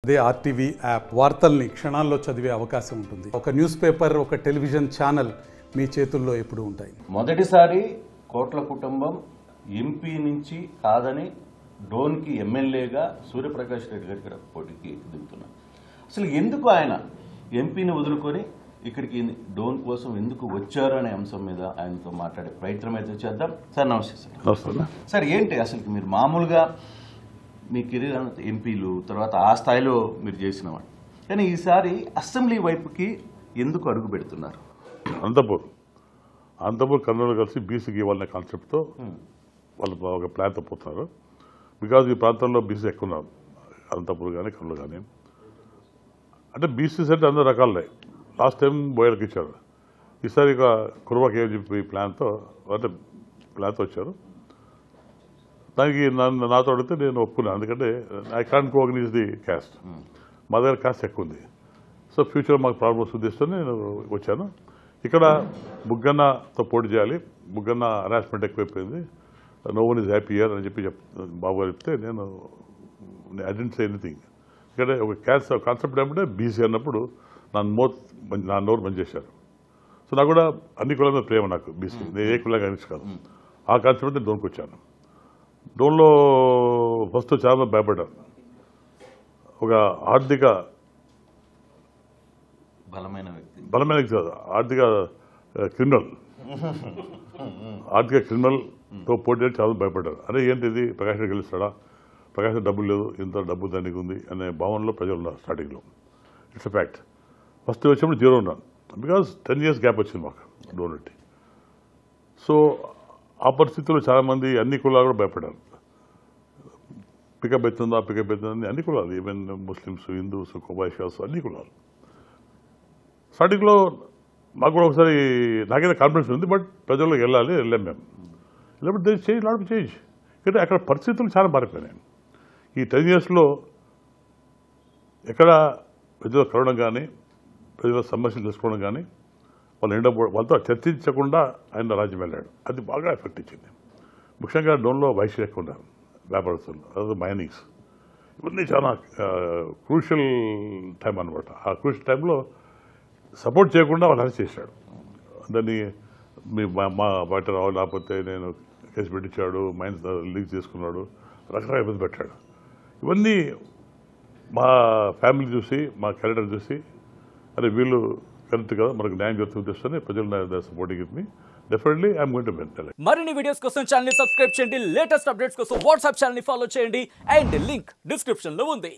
అదే RTV app వార్తల్ని క్షణాల్లో చదివే అవకాశం ఉంటుంది. ఒక న్యూస్ పేపర్, ఒక టెలివిజన్ ఛానల్ మీ చేతుల్లో ఎప్పుడూ ఉంటాయి. మొదటిసారి కోట్ల కుటుంబం ఎంపీ నుంచి కాదని డోన్కి ఎమ్మెల్యేగా సూర్యప్రకాష్ రెడ్డి గారి ఇక్కడ పోటీకి దిగుతున్నారు. అసలు ఎందుకు ఆయన ఎంపీని వదులుకొని ఇక్కడికి డోన్ కోసం ఎందుకు వచ్చారు అనే అంశం మీద ఆయనతో మాట్లాడే ప్రయత్నం అయితే చేద్దాం. సార్ నమస్తే సార్. సార్ ఏంటి అసలు మీరు మామూలుగా మీ కెరీర్ అంతా ఎంపీలు తర్వాత ఆ స్థాయిలో మీరు చేసినవాడు, కానీ ఈసారి అసెంబ్లీ వైపుకి ఎందుకు అడుగు పెడుతున్నారు? అనంతపూర్ కర్నూలు కలిసి బీసీకి ఇవ్వాలనే కాన్సెప్ట్తో వాళ్ళు ఒక ప్లాన్తో పోతున్నారు. బికాజ్ ఈ ప్రాంతంలో బీసీ ఎక్కువ ఉన్నారు, అనంతపూర్ కానీ కర్నూలు కానీ. అంటే బీసీస్ అంటే అందరూ రకాలే. లాస్ట్ టైం బోయర్కి ఇచ్చారు, ఈసారి ఇక కుర్వాకి ఏం చెప్పి ప్లాన్తో వచ్చారు. దానికి నాతో అడిగితే నేను ఒప్పుకున్నాను, ఎందుకంటే ఐ కాంట్ కోఆర్గనైజ్ ది క్యాస్ట్, మా దగ్గర క్యాస్ట్ ఎక్కువ ఉంది. సో ఫ్యూచర్ మాకు ప్రాబ్లమ్స్ ఉద్దేశంతో నేను వచ్చాను. ఇక్కడ బుగ్గన్నతో పోటీ చేయాలి, బుగ్గన్న హరాస్మెంట్ ఎక్కువైపోయింది, no one is happy here అని చెప్పి బాబు గారు చెప్తే నేను ఐ డెంట్ సే ఎనీథింగ్. ఇక్కడ ఒక క్యాస్ట్ కాన్సెప్ట్ ఏమంటే బీసీ అన్నప్పుడు నా నోరు బంద్ చేశారు. సో నాకు కూడా అన్ని కులాల మీద ప్రేమ, నాకు బీసీ నేను ఏ కులంగా కాదు. ఆ కాన్సెప్ట్ నేను డోన్కి వచ్చాను. డోన్లో ఫస్ట్ చాలా భయపడ్డాను. ఒక ఆర్థిక బలమైన వ్యక్తి కాదు, ఆర్థిక క్రిమినల్తో పోటీ చాలా భయపడ్డారు. అరే ఏంటిది, ప్రకాష్ గెలుస్తాడా, ప్రకాష్ డబ్బులు లేదు, ఇంత డబ్బు దానికి ఉంది అనే భావనలో ప్రజలు ఉన్నారు స్టార్టింగ్లో. It's a fact. ఫస్ట్ వచ్చినప్పుడు 0 ఉన్నాను, బికాజ్ 10 years గ్యాప్ వచ్చింది మాకు డోన్ పెట్టి. సో ఆ పరిస్థితుల్లో చాలామంది అన్ని కులాలు కూడా భయపడ్డారు. పికప్ అవుతుందా అన్ని కులాలు, ఈవెన్ ముస్లిమ్స్, హిందూస్, వైశ్యాస్, అన్ని కులాలు. స్టార్టింగ్లో మాకు కూడా ఒకసారి నాకైతే కాన్ఫిడెన్స్ ఉంది, బట్ ప్రజల్లోకి వెళ్ళాం మేము. వెళ్ళినప్పుడు చేంజ్ అంటే అక్కడ పరిస్థితులు చాలా మారిపోయినాయి. ఈ 10 yearsలో ఎక్కడ ప్రజలు కలవడం కానీ, ప్రజల సమస్యలు తెలుసుకోవడం కానీ, వాళ్ళతో చర్చించకుండా ఆయన రాజ్యం వెళ్ళాడు. అది బాగా ఎఫెక్ట్ ఇచ్చింది. ముఖ్యంగా డోన్లో వైశ్యులు ఎక్కువ ఉన్నారు, వ్యాపారస్తులు, అదే మైనింగ్స్, ఇవన్నీ చాలా క్రూషియల్ టైం అనమాట. ఆ క్రూషియల్ టైంలో సపోర్ట్ చేయకుండా వాళ్ళు అరెస్ట్ చేశాడు. దాన్ని మా బయట రావాలి, లేకపోతే నేను కేసు పెట్టించాడు, మైన్స్ లీక్ చేసుకున్నాడు, రకరకాల ఇబ్బంది పెట్టాడు. ఇవన్నీ మా ఫ్యామిలీ చూసి, మా క్యారెక్టర్ చూసి, అరే వీళ్ళు కరెక్ట్ కదా, మనకు న్యాయం జరుగుతుంది ఉద్దేశంతో ప్రజలు supporting it me. Definitely I'm going to win. మరిన్ని వీడియోస్ కోసం ఛానల్ ని సబ్స్క్రైబ్ చేయండి, లేటెస్ట్ అప్డేట్స్ కోసం వాట్సాప్ ఛానల్ ని ఫాలో చేయండి, అండ్ లింక్ డిస్క్రిప్షన్ లో ఉంది.